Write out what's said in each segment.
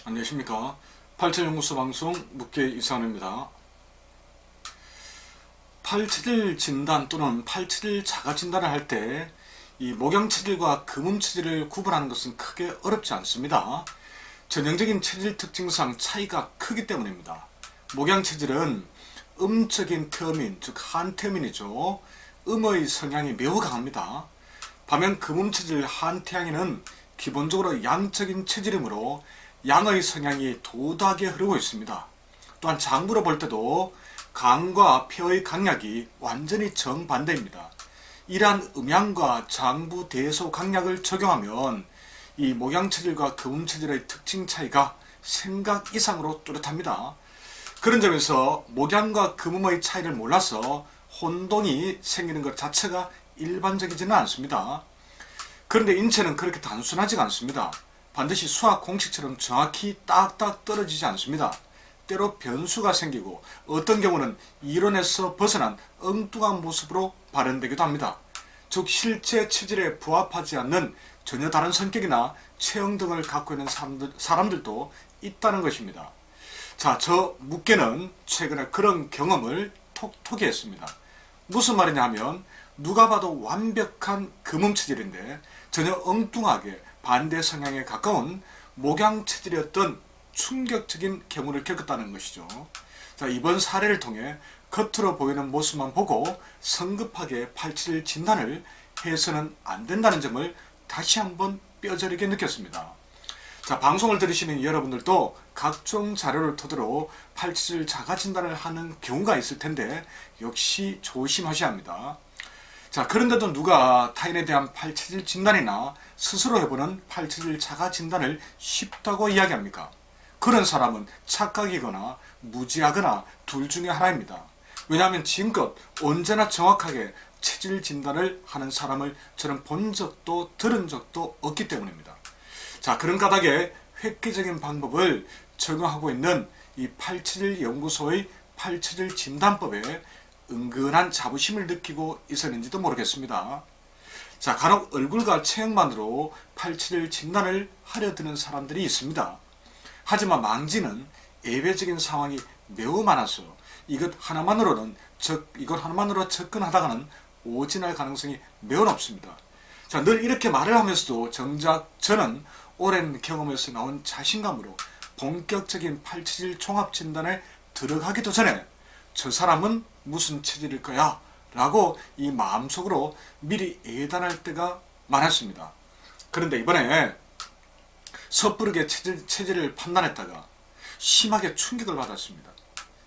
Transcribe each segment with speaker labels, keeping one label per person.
Speaker 1: 안녕하십니까. 87연구소 방송 묵계 이상원입니다. 871 진단 또는 871 자가 진단을 할 때 이 목양체질과 금음체질을 구분하는 것은 크게 어렵지 않습니다. 전형적인 체질 특징상 차이가 크기 때문입니다. 목양체질은 음적인 태음인, 즉 한태음인이죠. 음의 성향이 매우 강합니다. 반면 금음체질 한태양인은 기본적으로 양적인 체질이므로 양의 성향이 도도하게 흐르고 있습니다. 또한 장부로 볼 때도 강과 폐의 강약이 완전히 정반대입니다. 이러한 음양과 장부 대소 강약을 적용하면 이 목양체질과 금음체질의 특징 차이가 생각 이상으로 뚜렷합니다. 그런 점에서 목양과 금음의 차이를 몰라서 혼동이 생기는 것 자체가 일반적이지는 않습니다. 그런데 인체는 그렇게 단순하지가 않습니다. 반드시 수학 공식처럼 정확히 딱딱 떨어지지 않습니다. 때로 변수가 생기고 어떤 경우는 이론에서 벗어난 엉뚱한 모습으로 발현되기도 합니다. 즉 실제 체질에 부합하지 않는 전혀 다른 성격이나 체형 등을 갖고 있는 사람들도 있다는 것입니다. 자, 저 묵계는 최근에 그런 경험을 톡톡히 했습니다. 무슨 말이냐 하면 누가 봐도 완벽한 금음체질인데 전혀 엉뚱하게 반대 성향에 가까운 목양체질이었던 충격적인 경우를 겪었다는 것이죠. 자, 이번 사례를 통해 겉으로 보이는 모습만 보고 성급하게 871 진단을 해서는 안 된다는 점을 다시 한번 뼈저리게 느꼈습니다. 자, 방송을 들으시는 여러분들도 각종 자료를 토대로 871 자가 진단을 하는 경우가 있을 텐데 역시 조심하셔야 합니다. 자, 그런데도 누가 타인에 대한 871 진단이나 스스로 해보는 871 자가 진단을 쉽다고 이야기합니까? 그런 사람은 착각이거나 무지하거나 둘 중에 하나입니다. 왜냐하면 지금껏 언제나 정확하게 체질 진단을 하는 사람을 저는 본 적도 들은 적도 없기 때문입니다. 자, 그런 까닭에 획기적인 방법을 적용하고 있는 이 871 연구소의 871 진단법에 은근한 자부심을 느끼고 있었는지도 모르겠습니다. 자, 간혹 얼굴과 체형만으로 871 진단을 하려 드는 사람들이 있습니다. 하지만 망지는 예외적인 상황이 매우 많아서 이것 하나만으로 접근하다가는 오진할 가능성이 매우 높습니다. 자, 늘 이렇게 말을 하면서도 정작 저는 오랜 경험에서 나온 자신감으로 본격적인 871 종합진단에 들어가기도 전에 저 사람은 무슨 체질일 거야 라고 이 마음속으로 미리 예단할 때가 많았습니다. 그런데 이번에 섣부르게 체질을 판단했다가 심하게 충격을 받았습니다.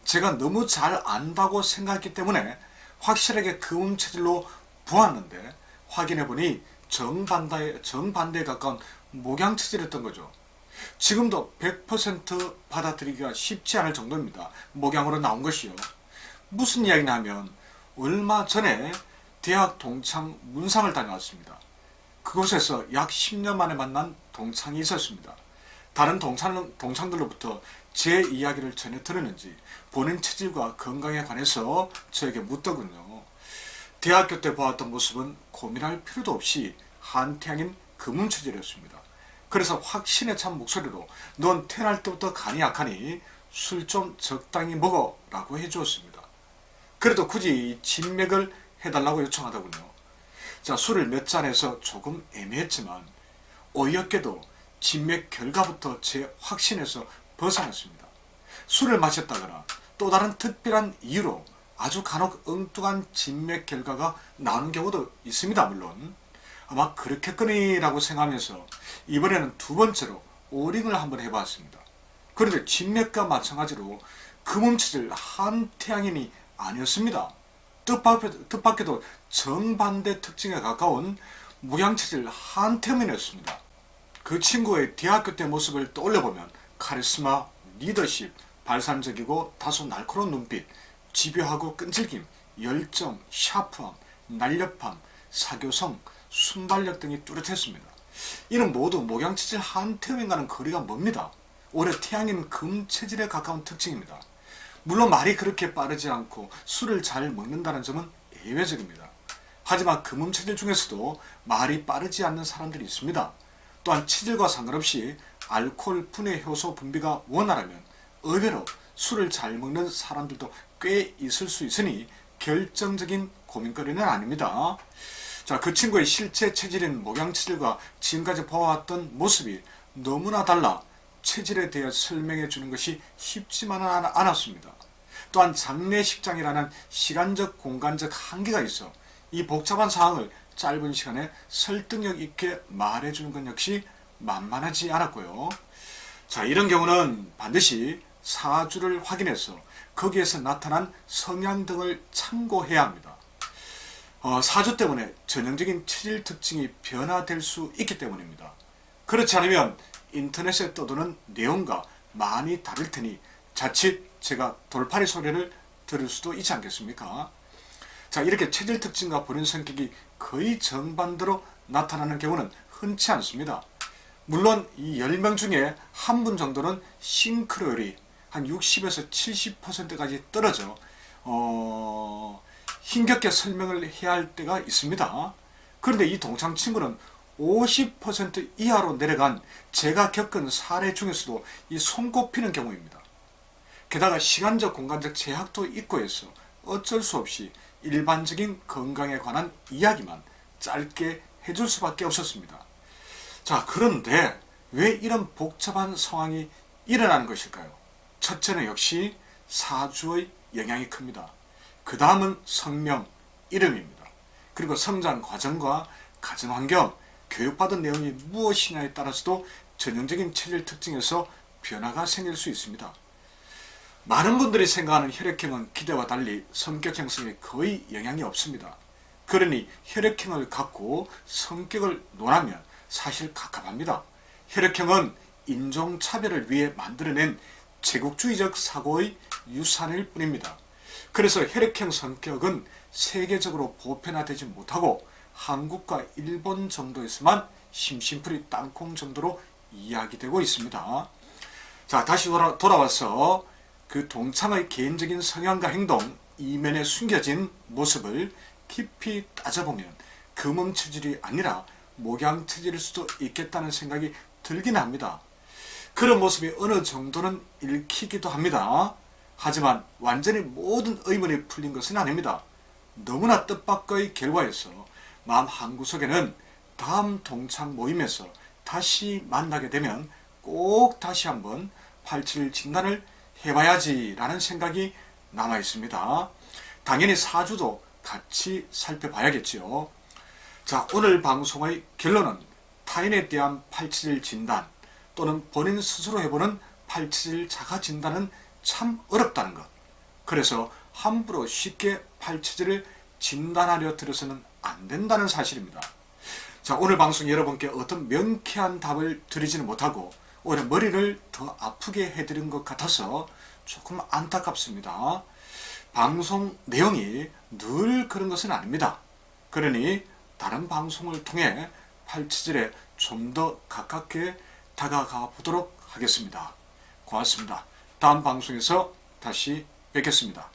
Speaker 1: 제가 너무 잘 안다고 생각했기 때문에 확실하게 금음체질로 보았는데 확인해보니 정반대에 가까운 목양체질이었던 거죠. 지금도 100% 받아들이기가 쉽지 않을 정도입니다. 목양으로 나온 것이요. 무슨 이야기냐 하면 얼마 전에 대학 동창 문상을 다녀왔습니다. 그곳에서 약 10년 만에 만난 동창이 있었습니다. 다른 동창들로부터 제 이야기를 전해 들었는지 본인 체질과 건강에 관해서 저에게 묻더군요. 대학교 때 보았던 모습은 고민할 필요도 없이 한태양인 금음체질이었습니다. 그래서 확신에 찬 목소리로 넌 태어날 때부터 간이 약하니 술 좀 적당히 먹어 라고 해주었습니다. 그래도 굳이 진맥을 해달라고 요청하더군요. 자, 술을 몇 잔해서 조금 애매했지만 어이없게도 진맥 결과부터 제 확신에서 벗어났습니다. 술을 마셨다거나 또 다른 특별한 이유로 아주 간혹 엉뚱한 진맥 결과가 나오는 경우도 있습니다. 물론 아마 그렇겠거니라고 생각하면서 이번에는 두 번째로 오링을 한번 해봤습니다. 그런데 진맥과 마찬가지로 금음체질 한태양인이 아니었습니다. 뜻밖에도 정반대 특징에 가까운 목양체질 한태음인이었습니다. 그 친구의 대학교 때 모습을 떠올려보면 카리스마, 리더십, 발산적이고 다소 날카로운 눈빛, 집요하고 끈질김, 열정, 샤프함, 날렵함, 사교성, 순발력 등이 뚜렷했습니다. 이는 모두 목양체질 한태음인과는 거리가 멉니다. 오히려 태양인 금체질에 가까운 특징입니다. 물론 말이 그렇게 빠르지 않고 술을 잘 먹는다는 점은 예외적입니다. 하지만 금음체질 중에서도 말이 빠르지 않는 사람들이 있습니다. 또한 체질과 상관없이 알코올 분해 효소 분비가 원활하면 의외로 술을 잘 먹는 사람들도 꽤 있을 수 있으니 결정적인 고민거리는 아닙니다. 자, 그 친구의 실제 체질인 목양체질과 지금까지 보아왔던 모습이 너무나 달라 체질에 대해 설명해 주는 것이 쉽지만은 않았습니다. 또한 장례식장이라는 시간적 공간적 한계가 있어 이 복잡한 사항을 짧은 시간에 설득력 있게 말해주는 것 역시 만만하지 않았고요. 자, 이런 경우는 반드시 사주를 확인해서 거기에서 나타난 성향 등을 참고해야 합니다. 사주 때문에 전형적인 체질 특징이 변화될 수 있기 때문입니다. 그렇지 않으면 인터넷에 떠도는 내용과 많이 다를 테니 자칫 제가 돌팔이 소리를 들을 수도 있지 않겠습니까? 자, 이렇게 체질 특징과 본인 성격이 거의 정반대로 나타나는 경우는 흔치 않습니다. 물론 이 10명 중에 한 분 정도는 싱크로율이 한 60에서 70%까지 떨어져 힘겹게 설명을 해야 할 때가 있습니다. 그런데 이 동창 친구는 50% 이하로 내려간 제가 겪은 사례 중에서도 이 손꼽히는 경우입니다. 게다가 시간적 공간적 제약도 있고 해서 어쩔 수 없이 일반적인 건강에 관한 이야기만 짧게 해줄 수밖에 없었습니다. 자, 그런데 왜 이런 복잡한 상황이 일어나는 것일까요? 첫째는 역시 사주의 영향이 큽니다. 그 다음은 성명, 이름입니다. 그리고 성장 과정과 가정환경, 교육받은 내용이 무엇이냐에 따라서도 전형적인 체질 특징에서 변화가 생길 수 있습니다. 많은 분들이 생각하는 혈액형은 기대와 달리 성격 형성에 거의 영향이 없습니다. 그러니 혈액형을 갖고 성격을 논하면 사실 갑갑합니다. 혈액형은 인종차별을 위해 만들어낸 제국주의적 사고의 유산일 뿐입니다. 그래서 혈액형 성격은 세계적으로 보편화되지 못하고 한국과 일본 정도에서만 심심풀이 땅콩 정도로 이야기되고 있습니다. 자, 다시 돌아와서 그 동창의 개인적인 성향과 행동, 이면에 숨겨진 모습을 깊이 따져보면 금음체질이 아니라 목양체질일 수도 있겠다는 생각이 들긴 합니다. 그런 모습이 어느 정도는 읽히기도 합니다. 하지만 완전히 모든 의문이 풀린 것은 아닙니다. 너무나 뜻밖의 결과였어 마음 한구석에는 다음 동창 모임에서 다시 만나게 되면 꼭 다시 한번 87 진단을 해봐야지 라는 생각이 남아 있습니다. 당연히 사주도 같이 살펴봐야겠지요. 자, 오늘 방송의 결론은 타인에 대한 87 진단 또는 본인 스스로 해보는 87 자가 진단은 참 어렵다는 것. 그래서 함부로 쉽게 87을 진단하려 들어서는 안 된다는 사실입니다. 자, 오늘 방송 여러분께 어떤 명쾌한 답을 드리지는 못하고 오히려 머리를 더 아프게 해드린 것 같아서 조금 안타깝습니다. 방송 내용이 늘 그런 것은 아닙니다. 그러니 다른 방송을 통해 87에 좀 더 가깝게 다가가 보도록 하겠습니다. 고맙습니다. 다음 방송에서 다시 뵙겠습니다.